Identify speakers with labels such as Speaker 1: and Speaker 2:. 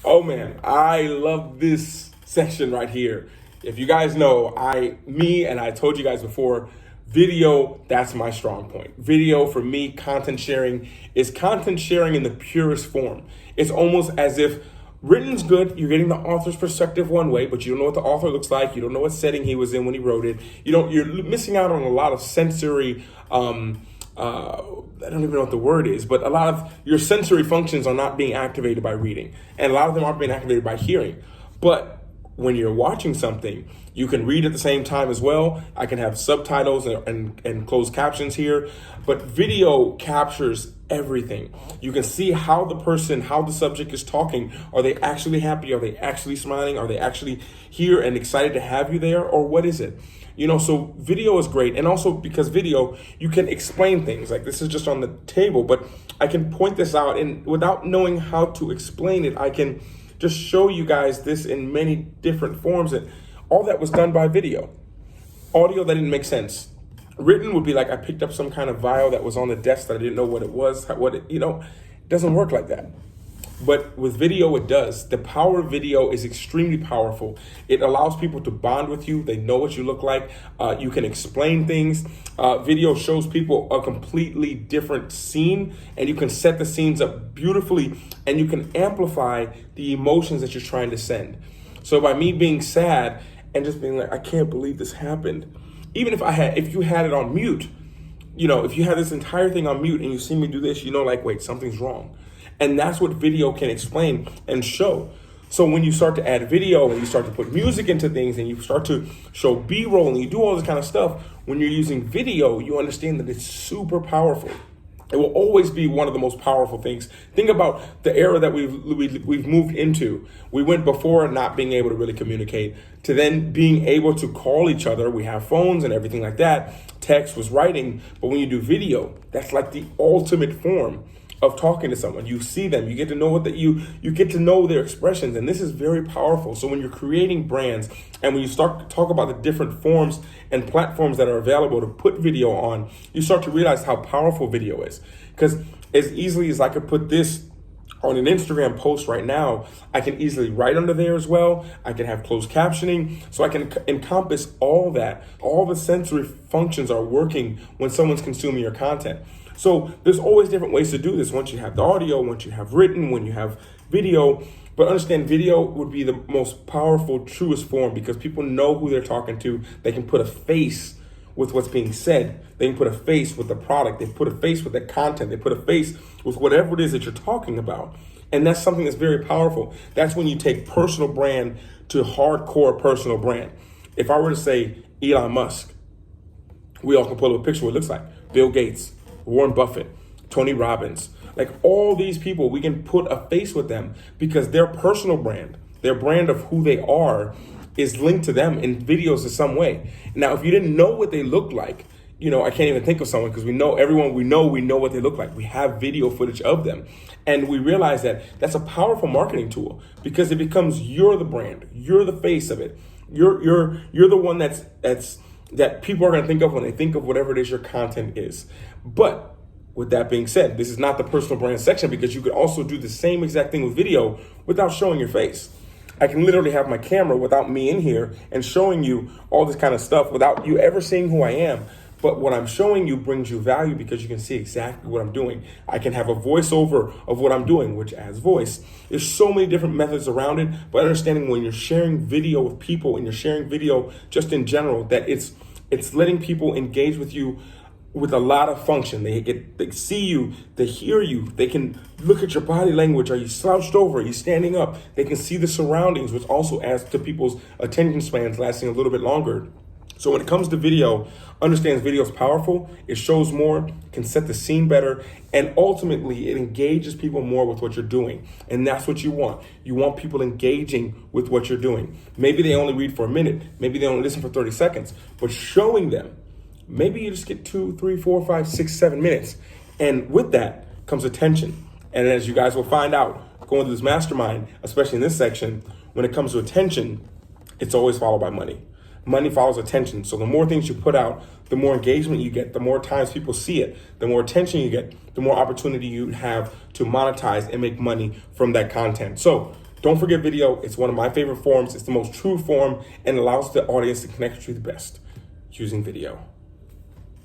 Speaker 1: Oh man, I love this section right here. If you guys know, I told you guys before, video, that's my strong point. Video for me, content sharing is content sharing in the purest form. It's almost as if written's good, you're getting the author's perspective one way, but you don't know what the author looks like, you don't know what setting he was in when he wrote it. You're missing out on a lot of sensory I don't even know what the word is, but a lot of your sensory functions are not being activated by reading, and a lot of them aren't being activated by hearing. But when you're watching something, you can read at the same time as well. I can have subtitles and closed captions here, but video captures everything. You can see how the subject is talking. Are they actually happy? Are they actually smiling? Are they actually here and excited to have you there? Or what is it? So video is great. And also because video, you can explain things. Like this is just on the table, but I can point this out, and without knowing how to explain it, I can just show you guys this in many different forms. And all that was done by video. Audio, that didn't make sense. Written would be like I picked up some kind of vial that was on the desk that I didn't know what it was. It doesn't work like that. But with video, it does. The power of video is extremely powerful. It allows people to bond with you. They know what you look like. You can explain things. Video shows people a completely different scene, and you can set the scenes up beautifully, and you can amplify the emotions that you're trying to send. So by me being sad and just being like, I can't believe this happened. Even if you had it on mute, if you had this entire thing on mute and you see me do this, wait, something's wrong. And that's what video can explain and show. So when you start to add video and you start to put music into things and you start to show B-roll and you do all this kind of stuff, when you're using video, you understand that it's super powerful. It will always be one of the most powerful things. Think about the era that we've moved into. We went before not being able to really communicate to then being able to call each other. We have phones and everything like that. Text was writing, but when you do video, that's like the ultimate form of talking to someone. You see them, you get to know you get to know their expressions, and this is very powerful. So when you're creating brands and when you start to talk about the different forms and platforms that are available to put video on, you start to realize how powerful video is. Because as easily as I could put this on an Instagram post right now, I can easily write under there as well. I can have closed captioning, so I can encompass all that. All the sensory functions are working when someone's consuming your content. So there's always different ways to do this. Once you have the audio, once you have written, when you have video, but understand video would be the most powerful, truest form because people know who they're talking to. They can put a face with what's being said. They can put a face with the product. They put a face with the content. They put a face with whatever it is that you're talking about. And that's something that's very powerful. That's when you take personal brand to hardcore personal brand. If I were to say Elon Musk, we all can pull up a picture of what it looks like. Bill Gates, Warren Buffett, Tony Robbins, like all these people, we can put a face with them because their personal brand, their brand of who they are is linked to them in videos in some way. Now, if you didn't know what they look like, I can't even think of someone because we know what they look like. We have video footage of them. And we realize that that's a powerful marketing tool because it becomes you're the brand, you're the face of it. You're the one that people are going to think of when they think of whatever it is your content is. But with that being said, this is not the personal brand section because you could also do the same exact thing with video without showing your face. I can literally have my camera without me in here and showing you all this kind of stuff without you ever seeing who I am. But what I'm showing you brings you value because you can see exactly what I'm doing. I can have a voiceover of what I'm doing, which adds voice. There's so many different methods around it, but understanding when you're sharing video with people and you're sharing video just in general, that it's letting people engage with you with a lot of function. They see you, they hear you, they can look at your body language. Are you slouched over? Are you standing up? They can see the surroundings, which also adds to people's attention spans lasting a little bit longer. So when it comes to video, understands video is powerful, it shows more, can set the scene better, and ultimately it engages people more with what you're doing. And that's what you want. You want people engaging with what you're doing. Maybe they only read for a minute, maybe they only listen for 30 seconds, but showing them, maybe you just get 2, 3, 4, 5, 6, 7 minutes. And with that comes attention. And as you guys will find out, going through this mastermind, especially in this section, when it comes to attention, it's always followed by money. Money follows attention. So the more things you put out, the more engagement you get, the more times people see it, the more attention you get, the more opportunity you have to monetize and make money from that content. So Don't forget video. It's one of my favorite forms. It's the most true form and allows the audience to connect with you the best using video.